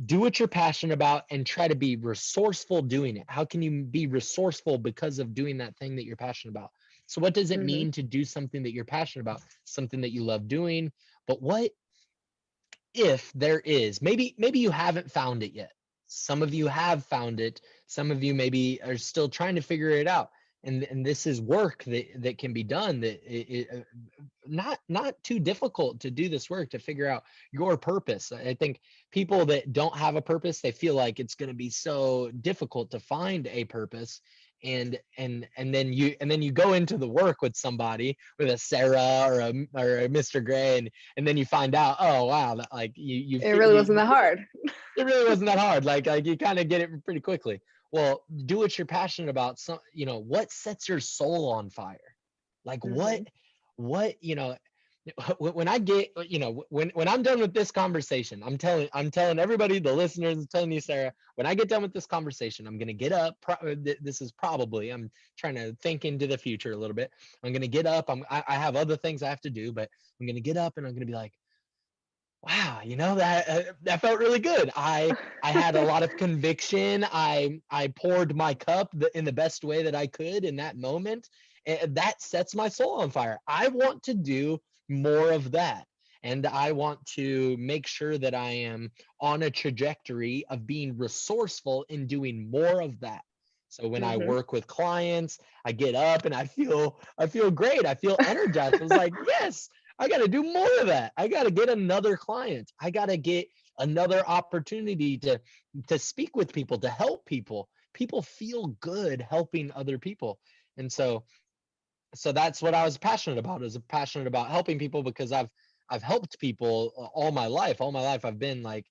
do what you're passionate about and try to be resourceful doing it. How can you be resourceful because of doing that thing that you're passionate about? So what does it Mhm. mean to do something that you're passionate about, something that you love doing? But what if there is, maybe you haven't found it yet. Some of you have found it, some of you maybe are still trying to figure it out, and this is work that can be done, that not too difficult to do this work to figure out your purpose. I think people that don't have a purpose, they feel like it's going to be so difficult to find a purpose. And then you go into the work with somebody, with a Sarah or a Mr. Gray, and then you find out, oh wow, that like It really wasn't that hard. it really wasn't that hard. Like you kind of get it pretty quickly. Well, do what you're passionate about. So, what sets your soul on fire? Like what Mhm. what you know when I get, when I'm done with this conversation, I'm telling everybody, the listeners, I'm telling you, Sarah, when I get done with this conversation, I'm gonna get up. This is probably, I'm trying to think into the future a little bit. I'm gonna get up. I have other things I have to do, but I'm gonna get up and I'm gonna be like, wow, that felt really good. I had a lot of conviction. I poured my cup in the best way that I could in that moment, and that sets my soul on fire. I want to do more of that, and I want to make sure that I am on a trajectory of being resourceful in doing more of that. So when I Mhm. work with clients, I get up and I feel great. I feel energized. I was like, yes, I got to do more of that. I got to get another client. I got to get another opportunity to speak with people, to help people. People feel good helping other people. And so that's what I was passionate about. I was passionate about helping people because I've helped people all my life. All my life I've been like,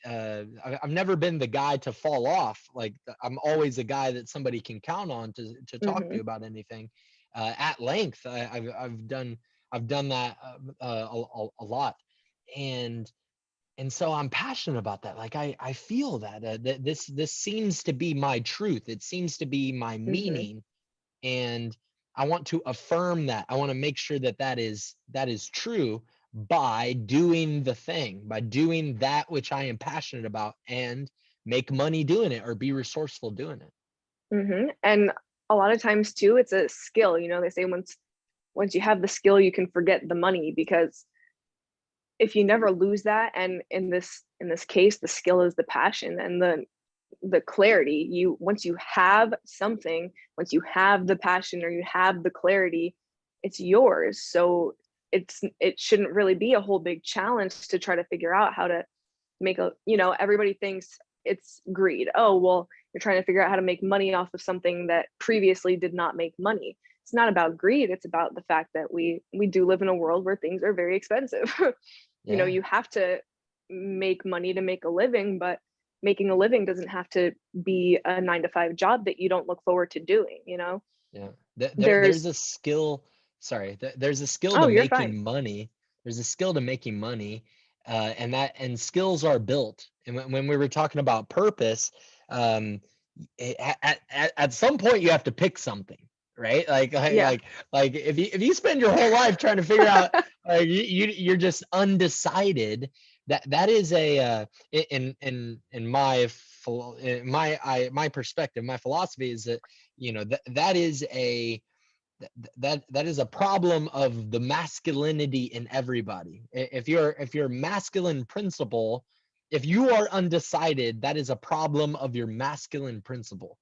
I've never been the guy to fall off. Like I'm always a guy that somebody can count on to talk to Mhm. about anything at length. I've done that a lot, and so I'm passionate about that. Like I feel that this seems to be my truth. It seems to be my Mhm. meaning, and I want to affirm that. I want to make sure that is true by doing the thing, by doing that which I am passionate about, and make money doing it or be resourceful doing it. Mhm. And a lot of times too, it's a skill. They say once you have the skill, you can forget the money, because if you never lose that, and in this case, the skill is the passion and the clarity. You Once you have something, once you have the passion or you have the clarity, it's yours. So it shouldn't really be a whole big challenge to try to figure out how to make a everybody thinks it's greed. Oh, well, you're trying to figure out how to make money off of something that previously did not make money. It's not about greed. It's about the fact that we do live in a world where things are very expensive. Yeah, You have to make money to make a living, but making a living doesn't have to be a 9 to 5 job that you don't look forward to doing. yeah. There's There's a skill. Sorry, there's a skill to Oh, you're fine. making money. There's a skill to making money, and skills are built. And when we were talking about purpose, um, at some point you have to pick something, right? Like like Yeah. like like if you spend your whole life trying to figure out, you're just undecided. That is a in my perspective, my philosophy is that, that is a problem of the masculinity in everybody. If you're masculine principle, if you are undecided, that is a problem of your masculine principle.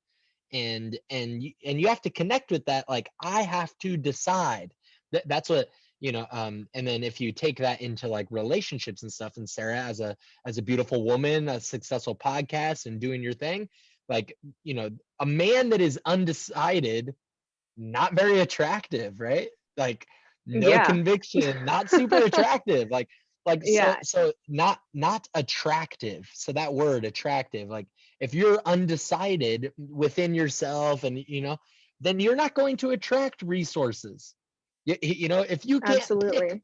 And you have to connect with that. Like, I have to decide. That's what, and then if you take that into like relationships and stuff, and Sarah, as a beautiful woman, a successful podcast and doing your thing, like, a man that is undecided, not very attractive, right? Like, no Yeah. conviction, not super attractive. Like so Yeah. so not attractive. So that word attractive, like, if you're undecided within yourself, and then you're not going to attract resources. If Absolutely.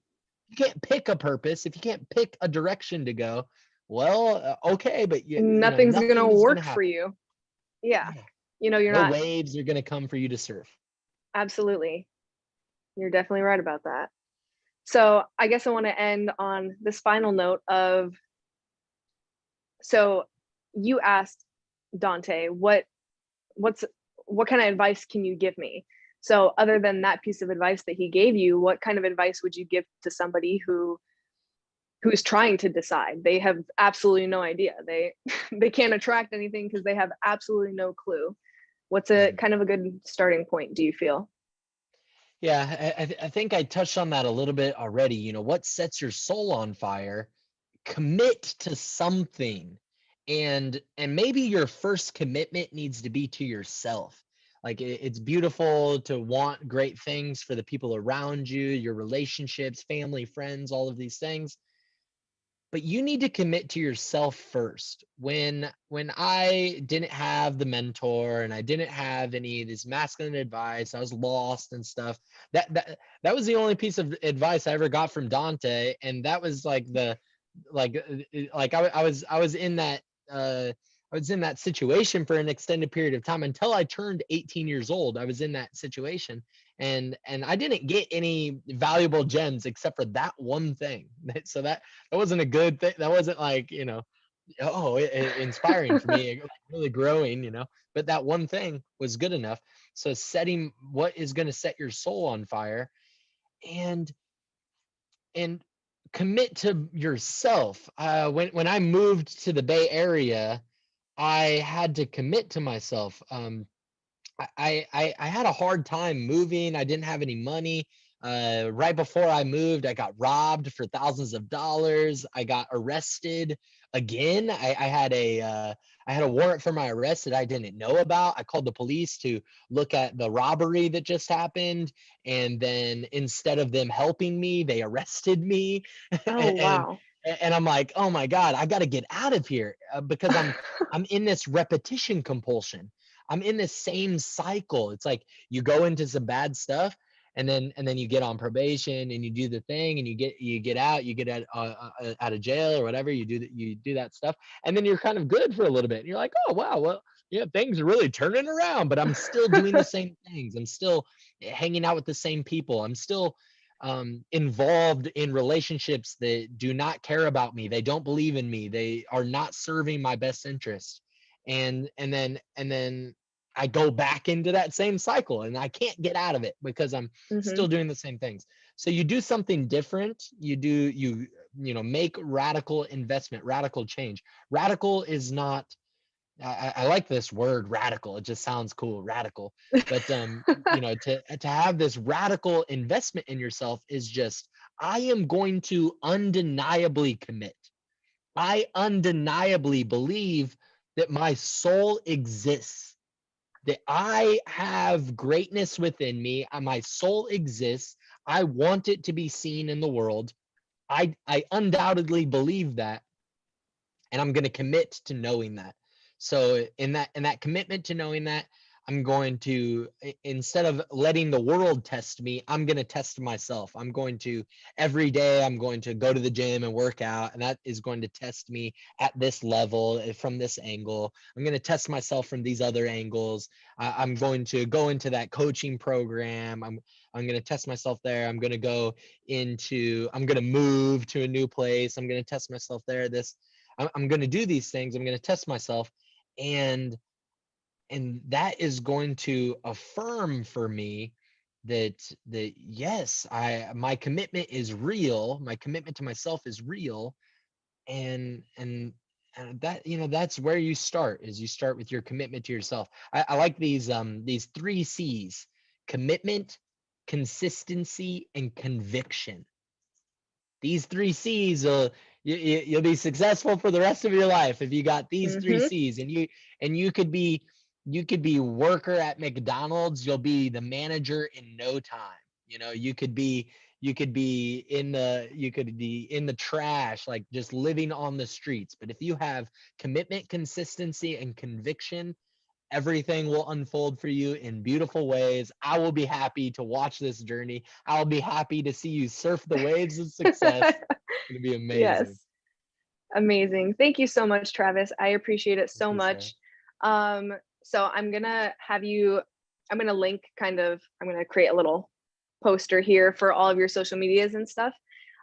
you can't pick a purpose, if you can't pick a direction to go, well, okay, but Nothing's gonna nothing's going to work for happen. you. Yeah. Yeah. You're No not. waves are going to come for you to surf. Absolutely. You're definitely right about that. So I guess I want to end on this final note of, so you asked Dante, what's what kind of advice can you give me? So other than that piece of advice that he gave you, what kind of advice would you give to somebody who's trying to decide? They have absolutely no idea. They they can't attract anything because they have absolutely no clue. What's a Mhm. kind of a good starting point, do you feel? Yeah, I think I touched on that a little bit already. What sets your soul on fire? Commit to something. And maybe your first commitment needs to be to yourself. Like it's beautiful to want great things for the people around you, your relationships, family, friends, all of these things, but you need to commit to yourself first. When I didn't have the mentor and I didn't have any of this masculine advice, I was lost and stuff. That was the only piece of advice I ever got from Dante, and that was like I was in that uh I was in that situation for an extended period of time until I turned 18 years old. I was in that situation, and I didn't get any valuable gems except for that one thing. So that wasn't a good thing. That wasn't like, inspiring for me, like really growing. But that one thing was good enough. So setting what is going to set your soul on fire, and and commit to yourself. When I moved to the Bay Area, I had to commit to myself. I had a hard time moving. I didn't have any money. Right before I moved, I got robbed for thousands of dollars. I got arrested again. I had a warrant for my arrest that I didn't know about. I called the police to look at the robbery that just happened, and then instead of them helping me, they arrested me. Oh, and wow. and I'm like, oh my God, I got to get out of here because I'm in this repetition compulsion. I'm in this same cycle. It's like you go into some bad stuff, and then you get on probation and you do the thing, and you get out, you get out of jail or whatever. You do that stuff, and then you're kind of good for a little bit. And you're like, oh wow, well, yeah, things are really turning around, but I'm still doing the same things. I'm still hanging out with the same people. I'm still involved in relationships that do not care about me. They don't believe in me. They are not serving my best interest. And then I go back into that same cycle, and I can't get out of it because I'm Hmm. still doing the same things. So you do something different. Make radical investment, radical change. Radical is not, I like this word radical. It just sounds cool, radical. But to have this radical investment in yourself is just, I am going to undeniably commit. I undeniably believe that my soul exists, that I have greatness within me. My soul exists. I want it to be seen in the world. I undoubtedly believe that, and I'm going to commit to knowing that. So in that commitment to knowing that, I'm going to, instead of letting the world test me, I'm going to test myself. I'm going to, every day I'm going to go to the gym and work out, and that is going to test me at this level, from this angle. I'm going to test myself from these other angles. I'm going to go into that coaching program. I'm going to test myself there. I'm going to move to a new place. I'm going to test myself there. I'm going to do these things. I'm going to test myself, and that is going to affirm for me that yes, I my commitment is real. My commitment to myself is real, and that's where you start. Is you start with your commitment to yourself. I like these three C's: commitment, consistency, and conviction. These three C's, you'll be successful for the rest of your life if you got these three Hmm. C's. And you could be worker at McDonald's. You'll be the manager in no time. You could be in the trash, like just living on the streets. But if you have commitment, consistency, and conviction, everything will unfold for you in beautiful ways. I will be happy to watch this journey. I'll be happy to see you surf the waves of success. It's going to be amazing. Yes. Amazing. Thank you so much, Travis. I appreciate it Thank so you, Sarah. much. So I'm gonna have you, I'm gonna link kind of, I'm gonna create a little poster here for all of your social medias and stuff.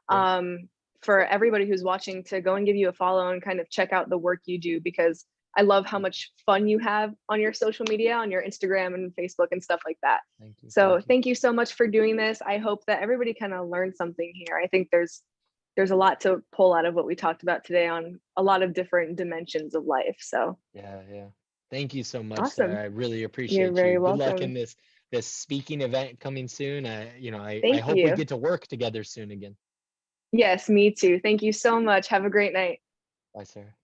Great. For everybody who's watching to go and give you a follow and kind of check out the work you do, because I love how much fun you have on your social media, on your Instagram and Facebook and stuff like that. Thank you. So thank you so much for doing this. I hope that everybody kind of learned something here. I think there's a lot to pull out of what we talked about today on a lot of different dimensions of life. So Yeah, yeah. Thank you so much, Sarah. awesome. I really You're appreciate you. very Good luck in welcome. this speaking event coming soon. I Thank hope we you. get to work together soon again. Yes, me too. Thank you so much. Have a great night. Bye, Sarah.